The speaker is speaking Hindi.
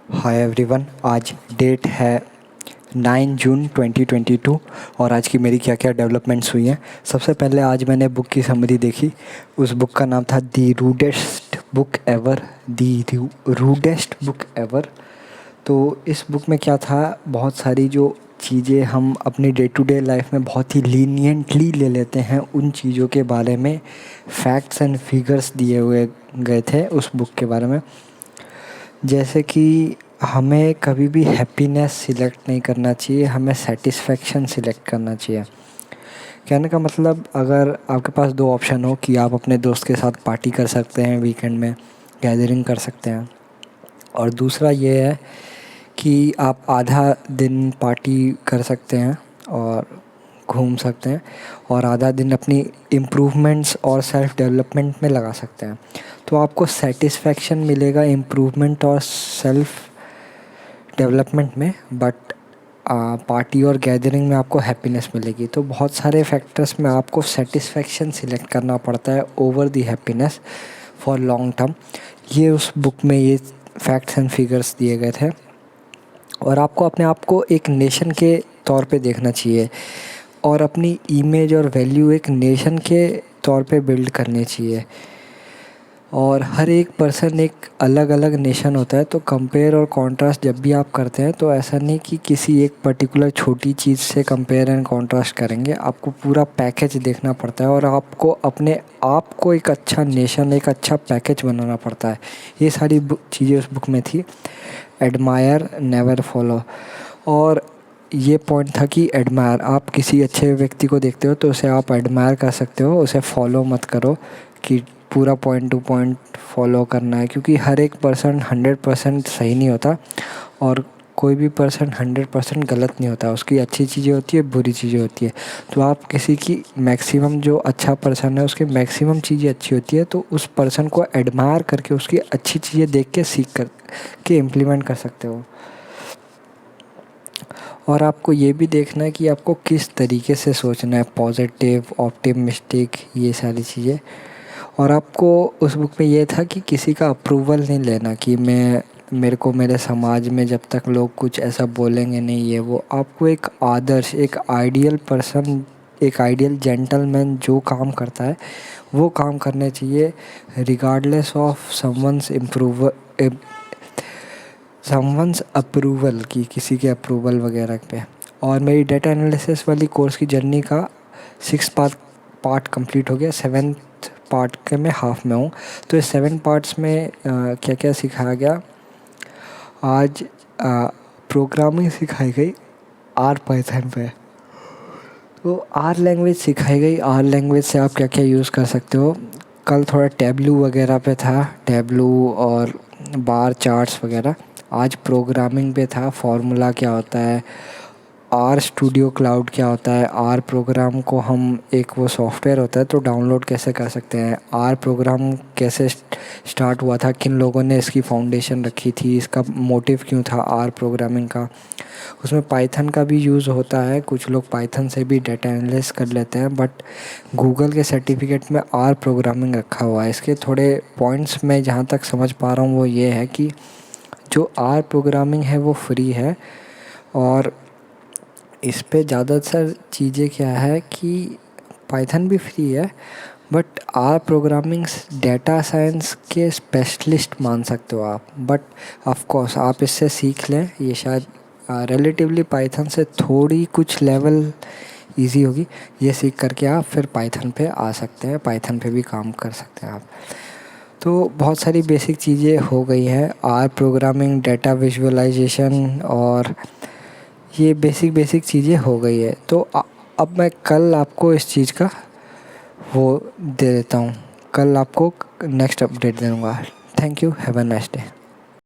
हाय एवरीवन, आज डेट है 9 जून 2022 और आज की मेरी क्या क्या डेवलपमेंट्स हुई हैं। सबसे पहले आज मैंने बुक की समरी देखी। उस बुक का नाम था दी रूडेस्ट बुक एवर। तो इस बुक में क्या था, बहुत सारी जो चीज़ें हम अपनी डे टू डे लाइफ में बहुत ही लीनियंटली ले लेते हैं, उन चीज़ों के बारे में फैक्ट्स एंड फिगर्स दिए हुए गए थे उस बुक के बारे में। जैसे कि हमें कभी भी हैप्पीनेस सिलेक्ट नहीं करना चाहिए, हमें सेटिस्फेक्शन सिलेक्ट करना चाहिए। कहने का मतलब, अगर आपके पास दो ऑप्शन हो कि आप अपने दोस्त के साथ पार्टी कर सकते हैं, वीकेंड में गैदरिंग कर सकते हैं, और दूसरा ये है कि आप आधा दिन पार्टी कर सकते हैं और घूम सकते हैं और आधा दिन अपनी इम्प्रूवमेंट्स और सेल्फ़ डेवलपमेंट में लगा सकते हैं। तो आपको सेटिस्फेक्शन मिलेगा इम्प्रूवमेंट और सेल्फ़ डेवलपमेंट में, बट पार्टी और गैदरिंग में आपको हैप्पीनेस मिलेगी। तो बहुत सारे फैक्टर्स में आपको सेटिस्फेक्शन सिलेक्ट करना पड़ता है over the happiness for long term. ये उस बुक में ये फैक्ट्स एंड फिगर्स दिए गए थे। और आपको अपने आप को एक नेशन के तौर पे देखना चाहिए और अपनी इमेज और वैल्यू एक नेशन के तौर पे बिल्ड करनी चाहिए। और हर एक पर्सन एक अलग अलग नेशन होता है, तो कंपेयर और कॉन्ट्रास्ट जब भी आप करते हैं तो ऐसा नहीं कि किसी एक पर्टिकुलर छोटी चीज़ से कंपेयर एंड कॉन्ट्रास्ट करेंगे। आपको पूरा पैकेज देखना पड़ता है और आपको अपने आप को एक अच्छा नेशन, एक अच्छा पैकेज बनाना पड़ता है। ये सारी चीज़ें उस बुक में थी। Admire never follow. और ये पॉइंट था कि एडमायर, आप किसी अच्छे व्यक्ति को देखते हो तो उसे आप एडमायर कर सकते हो, उसे फॉलो मत करो कि पूरा पॉइंट टू पॉइंट फॉलो करना है, क्योंकि हर एक पर्सन 100% सही नहीं होता और कोई भी पर्सन 100% गलत नहीं होता। उसकी अच्छी चीज़ें होती है, बुरी चीज़ें होती है। तो आप किसी की मैक्सिमम, जो अच्छा पर्सन है उसकी मैक्सिमम चीज़ें अच्छी होती है, तो उस पर्सन को एडमायर करके उसकी अच्छी चीज़ें देख के सीख कर के इम्प्लीमेंट कर सकते हो। और आपको ये भी देखना है कि आपको किस तरीके से सोचना है, पॉजिटिव, ऑप्टिमिस्टिक, ये सारी चीज़ें। और आपको उस बुक में ये था कि किसी का अप्रूवल नहीं लेना कि मेरे को मेरे समाज में जब तक लोग कुछ ऐसा बोलेंगे नहीं, ये वो। आपको एक आदर्श, एक आइडियल पर्सन, एक आइडियल जेंटलमैन जो काम करता है वो काम करने चाहिए, रिगार्डलेस ऑफ समवंस अप्रूवल की, किसी के अप्रूवल वगैरह पे। और मेरी डेटा एनालिसिस वाली कोर्स की जर्नी का 6 पार्ट कंप्लीट हो गया। 7th पार्ट के मैं हाफ में हूँ। तो इस 7 पार्ट्स में क्या क्या सिखाया गया आज। प्रोग्रामिंग सिखाई गई आर पाइथन पे। तो आर लैंग्वेज सिखाई गई। आर लैंग्वेज से आप क्या क्या यूज़ कर सकते हो। कल थोड़ा टैबलू वगैरह पे था, टैबलू और बार चार्ट्स वगैरह। आज प्रोग्रामिंग पे था, फार्मूला क्या होता है, आर स्टूडियो क्लाउड क्या होता है, आर प्रोग्राम को हम, एक वो सॉफ्टवेयर होता है तो डाउनलोड कैसे कर सकते हैं, आर प्रोग्राम कैसे स्टार्ट हुआ था, किन लोगों ने इसकी फाउंडेशन रखी थी, इसका मोटिव क्यों था आर प्रोग्रामिंग का। उसमें पाइथन का भी यूज़ होता है, कुछ लोग पाइथन से भी डाटा एनालिसिस कर लेते हैं, बट गूगल के सर्टिफिकेट में आर प्रोग्रामिंग रखा हुआ है। इसके थोड़े पॉइंट्स मैं जहाँ तक समझ पा रहा हूँ वो ये है कि जो आर प्रोग्रामिंग है वो फ्री है, और इस पे ज़्यादातर चीज़ें क्या है कि पाइथन भी फ्री है, but R programming data science के स्पेशलिस्ट मान सकते हो आप। बट ऑफ कोर्स आप इससे सीख लें, ये शायद रिलेटिवली पाइथन से थोड़ी कुछ लेवल इजी होगी। ये सीख करके आप फिर पाइथन पे आ सकते हैं, पाइथन पे भी काम कर सकते हैं आप। तो बहुत सारी बेसिक चीज़ें हो गई हैं, आर प्रोग्रामिंग, डेटा विजुअलाइजेशन, और ये बेसिक चीज़ें हो गई है। तो अब मैं कल आपको इस चीज़ का वो दे देता हूँ, कल आपको नेक्स्ट अपडेट दे दूँगा। Thank you, have a nice day.